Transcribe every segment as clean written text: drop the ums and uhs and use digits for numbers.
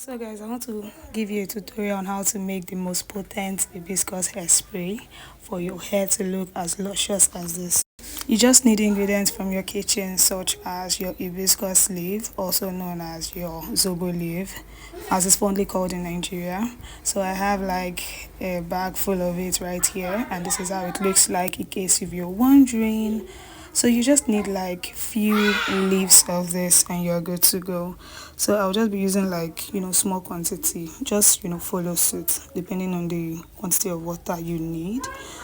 So guys, I want to give you a tutorial on how to make the most potent hibiscus hairspray for your hair to look as luscious as this. You just need ingredients from your kitchen such as your hibiscus leaf, also known as your zobo leaf, as it's fondly called in Nigeria. So I have like a bag full of it right here, and this is how it looks like in case if you're wondering. So you just need like few leaves of this and you're good to go. So I'll just be using like small quantity, just follow suit depending on the quantity of water you need.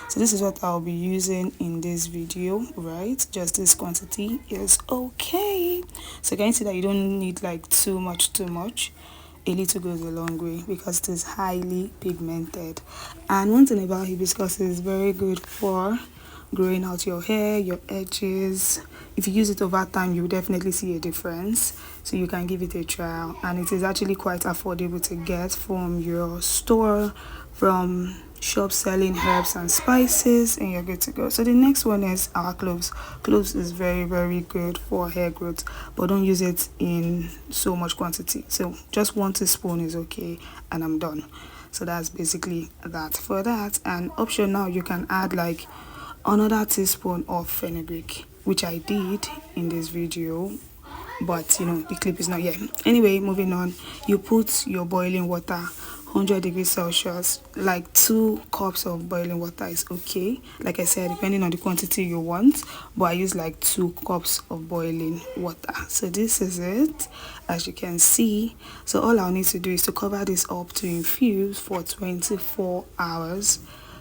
So this is what I'll be using in this video, right? Just this quantity is okay. So can you see that you don't need like too much. A little goes a long way because it is highly pigmented. And one thing about hibiscus is very good for growing out your hair, your edges. If you use it over time, you will definitely see a difference. So you can give it a trial, and it is actually quite affordable to get from your store, from shops selling herbs and spices, and you're good to go. So the next one is our cloves. Cloves is very good for hair growth, but don't use it in so much quantity. So just 1 teaspoon is okay, and I'm done. So that's basically that. For that, and optional, you can add like another teaspoon of fenugreek, which I did in this video, but the clip is not here. Anyway, moving on, you put your boiling water 100 degrees Celsius, like 2 cups of boiling water is okay, like I said, depending on the quantity you want, but I use like 2 cups of boiling water. So this is it, as you can see. So all I'll need to do is to cover this up to infuse for 24 hours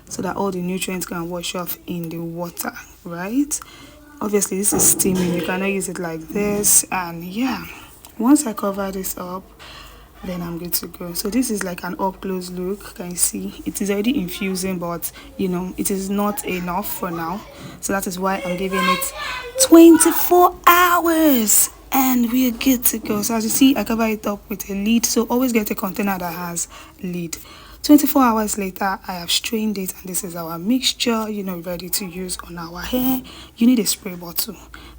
so that all the nutrients can wash off in the water, right? Obviously this is steaming, you cannot use it like this. And yeah, once I cover this up, then I'm good to go. So this is like an up close look. Can you see it is already infusing, but it is not enough for now, so that is why I'm giving it 24 hours and we're good to go. So as you see, I cover it up with a lid, so always get a container that has lid. 24 hours later, I have strained it, and this is our mixture, ready to use on our hair. You need a spray bottle,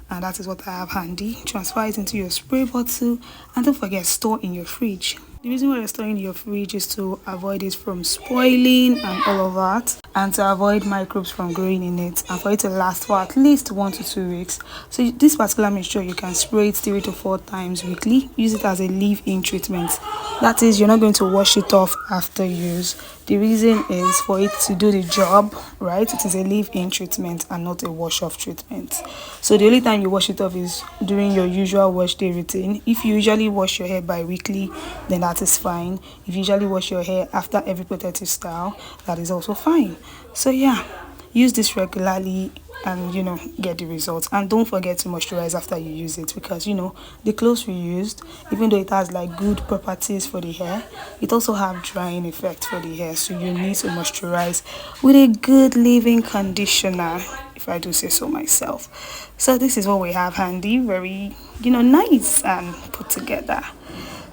and that is what I have handy. Transfer it into your spray bottle, and don't forget, store in your fridge. The reason why you're storing in your fridge is to avoid it from spoiling and all of that, and to avoid microbes from growing in it, and for it to last for at least 1 to 2 weeks. So this particular mixture, you can spray it 3 to 4 times weekly. Use it as a leave-in treatment. That is, you're not going to wash it off after use. The reason is for it to do the job, right? It is a leave-in treatment and not a wash-off treatment. So the only time you wash it off is during your usual wash day routine. If you usually wash your hair bi-weekly, then that is fine. If you usually wash your hair after every protective style, that is also fine. So yeah, use this regularly and get the results. And don't forget to moisturize after you use it, because the clothes we used, even though it has like good properties for the hair, it also have drying effect for the hair. So you need to moisturize with a good leave-in conditioner, if I do say so myself. So this is what we have handy, very nice and put together.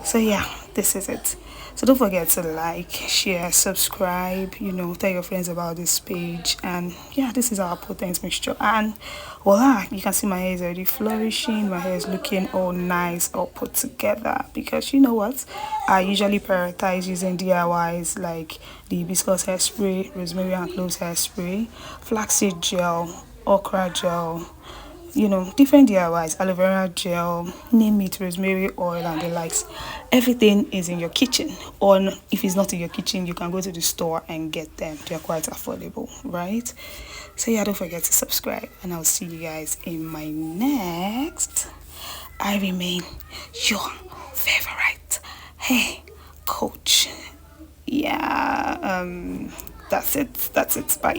So yeah, this is it. So don't forget to like, share, subscribe, tell your friends about this page. And yeah, this is our potent mixture, and voila, you can see my hair is already flourishing. My hair is looking all nice, all put together, because you know what, I usually prioritize using DIYs like the hibiscus hairspray, rosemary and cloves hairspray, flaxseed gel, okra gel, different DIYs, aloe vera gel, name it, rosemary oil and the likes. Everything is in your kitchen, or if it's not in your kitchen, you can go to the store and get them. They're quite affordable, right? So yeah, don't forget to subscribe, and I'll see you guys in my next. I remain your favorite hair coach. Yeah, that's it, bye.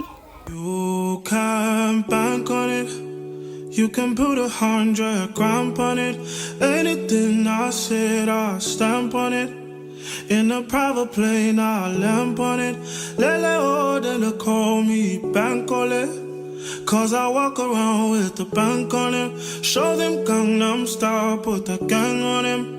You can bank on it. You can put 100 grand on it. Anything I said, I'll stamp on it. In a private plane, I'll lamp on it. Lele oh, then they call me Bankole. Cause I walk around with the bank on him. Show them Gangnam Style, put the gang on him.